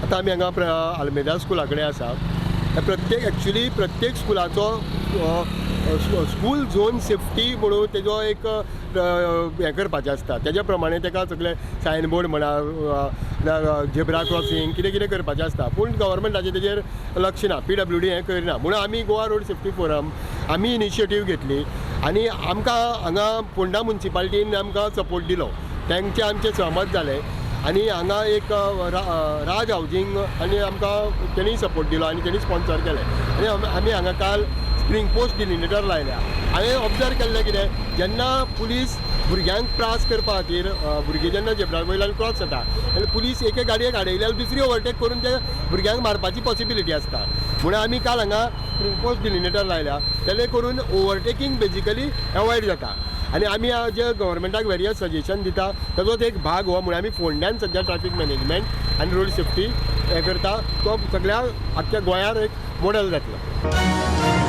आतां आमी हांगा आल्मेदा स्कुला कडेन आसा. प्रत्येक स्कुलाचो स्कूल झोन सेफ्टी म्हणून तेजो एक हें करपाचें आसता. तेज्या प्रमाणे ताका सगळे सायनबोर्ड म्हणा झेब्रा क्रॉसींग कितें कितें करपाचें आसता. पूण गव्हर्मेंटाचें तेजेर लक्ष ना, PWD हें करना. म्हणून आमी गोवा रोड सेफ्टी फोरम आमी इनिशिएटीव घेतली आनी आमकां हांगा फोंडा मुन्सिपालिटीन आमकां सपोर्ट दिलो. तेंचे आमचे सहमत जाले आनी हांगा एक राज हावजींग आनी आमकां तेणी सपोर्ट दिलो आनी तेणी स्पॉन्सर केलें आनी आमी हांगा काल स्प्रिंग पोस्ट डिलिमिटर लायल्या. हांवें ऑब्जर्व केल्लें कितें, जेन्ना पुलीस भुरग्यांक त्रास करपा खातीर भुरगीं जेन्ना झेब्रा वयल्यान क्रॉस जाता तेन्ना पुलीस एके गाडयेक आडयल्यार दुसरी ओवरटेक करून ते भुरग्यांक मारपाची पॉसिबिलिटी आसता. म्हणून आमी काल हांगा स्प्रिंग पोस्ट डिलिमिटर लायल्या, तेणे करून ओवरटेकींग बेजिकली एवॉयड जाता. आनी आमी जे गव्हर्मेंटाक वेरियस सजेशन दिता ताजोच एक भाग हो. म्हणून आमी फोंड्यान सद्या ट्रॅफीक मॅनेजमेंट आनी रोड सेफ्टी हें करता, तो सगळ्या आख्ख्या गोंयार एक मॉडेल जातलो.